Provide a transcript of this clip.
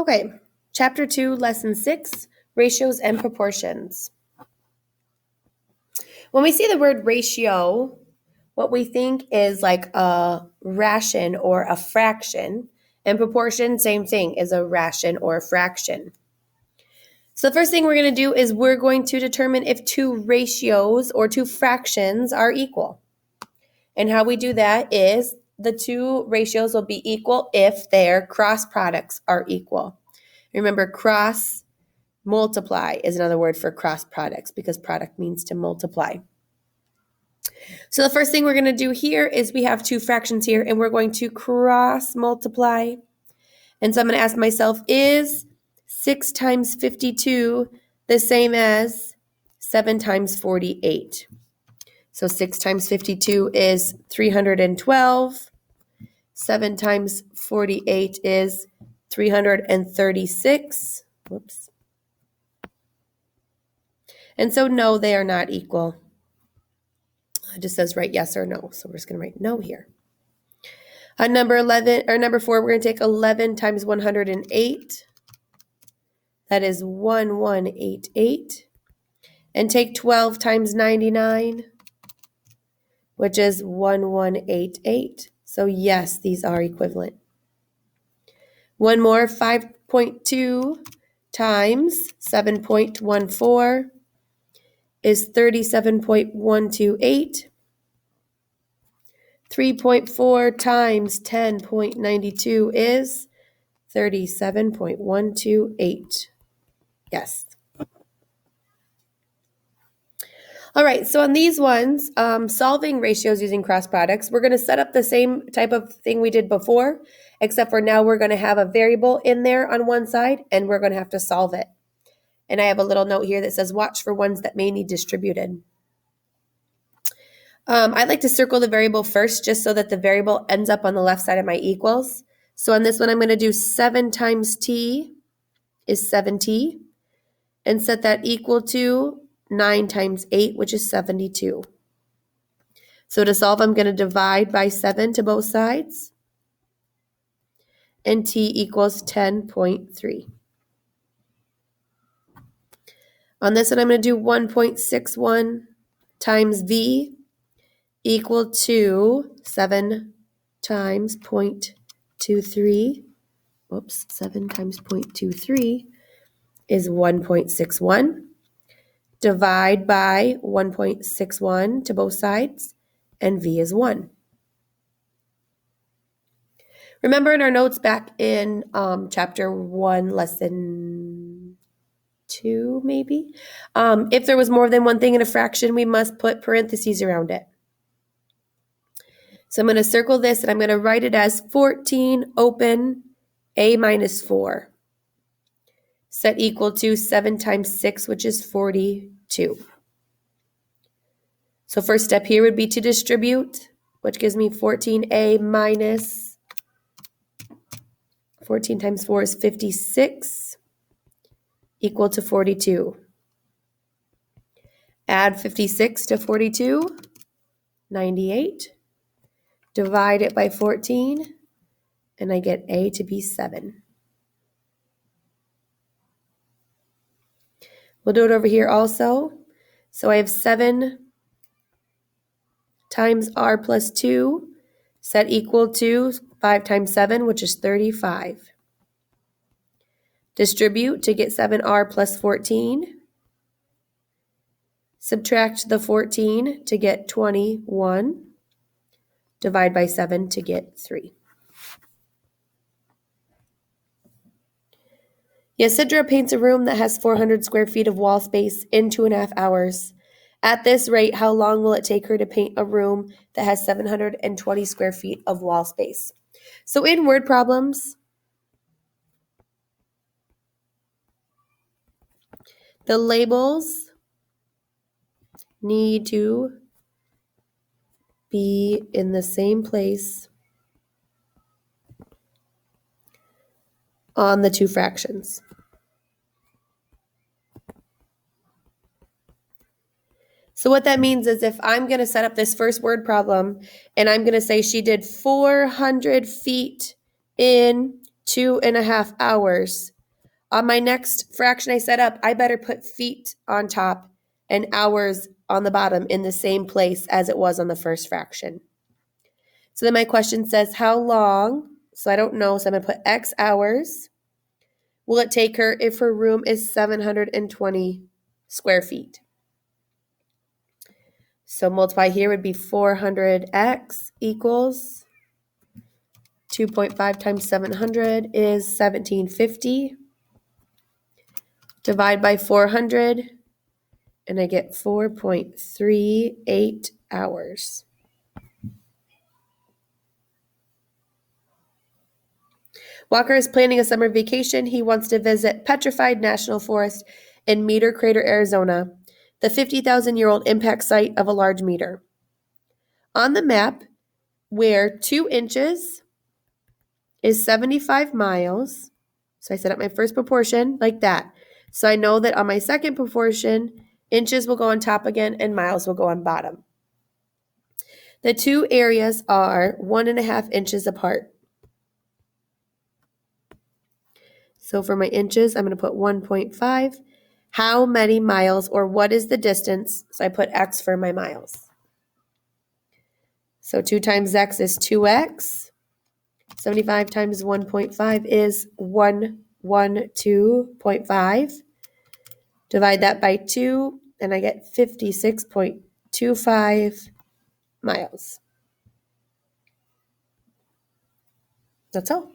Okay, Chapter 2, Lesson 6, Ratios and Proportions. When we see the word ratio, what we think is like a ration or a fraction, and proportion, same thing, is a ration or a fraction. So the first thing we're going to do is we're going to determine if two ratios or two fractions are equal. And how we do that is the two ratios will be equal if their cross products are equal. Remember, cross multiply is another word for cross products because product means to multiply. So the first thing we're going to do here is we have two fractions here and we're going to cross multiply. And so I'm going to ask myself, is 6 times 52 the same as 7 times 48? So 6 times 52 is 312. 7 times 48 is 336. Whoops. And so no, they are not equal. It just says write yes or no. So we're just going to write no here. On number 4, we're going to take 11 times 108. That is 1188. And take 12 times 99, which is 1188. So yes, these are equivalent. One more, 5.2 times 7.14 is 37.128. 3.4 times 10.92 is 37.128. Yes. All right, so on these ones, solving ratios using cross products, we're going to set up the same type of thing we did before, except for now we're going to have a variable in there on one side, and we're going to have to solve it. And I have a little note here that says, watch for ones that may need distributed. I'd like to circle the variable first, just so that the variable ends up on the left side of my equals. So on this one, I'm going to do 7 times t is 7t, and set that equal to 9 times 8, which is 72. So to solve, I'm going to divide by 7 to both sides, and t equals 10.3. On this one, I'm going to do 1.61 times v equal to 7 times 0.23. Whoops, 7 times 0.23 is 1.61. Divide by 1.61 to both sides, and v is 1. Remember in our notes back in chapter 1, lesson 2, maybe? If there was more than one thing in a fraction, we must put parentheses around it. So I'm going to circle this, and I'm going to write it as 14, open, a minus 4. Set equal to 7 times 6, which is 42. So first step here would be to distribute, which gives me 14a minus 14 times 4 is 56, equal to 42. Add 56 to 42, 98. Divide it by 14, and I get a to be 7. We'll do it over here also. So I have 7 times r plus 2, set equal to 5 times 7, which is 35. Distribute to get 7r plus 14. Subtract the 14 to get 21. Divide by 7 to get 3. Yasidra paints a room that has 400 square feet of wall space in 2.5 hours. At this rate, how long will it take her to paint a room that has 720 square feet of wall space? So in word problems, the labels need to be in the same place on the two fractions. So what that means is if I'm going to set up this first word problem and I'm going to say she did 400 feet in 2.5 hours. On my next fraction I set up, I better put feet on top and hours on the bottom in the same place as it was on the first fraction. So then my question says, how long? So I don't know, so I'm going to put X hours. Will it take her if her room is 720 square feet? So multiply here would be 400x equals 2.5 times 700 is 1750. Divide by 400, and I get 4.38 hours. Walker is planning a summer vacation. He wants to visit Petrified National Forest in Meter Crater, Arizona, the 50,000-year-old impact site of a large meteor. On the map, where 2 inches is 75 miles, so I set up my first proportion like that. So I know that on my second proportion, inches will go on top again and miles will go on bottom. The two areas are 1.5 inches apart. So for my inches, I'm going to put 1.5. How many miles, or what is the distance? So I put X for my miles. So 2 times X is 2X. 75 times 1.5 is 112.5. Divide that by 2, and I get 56.25 miles. That's all.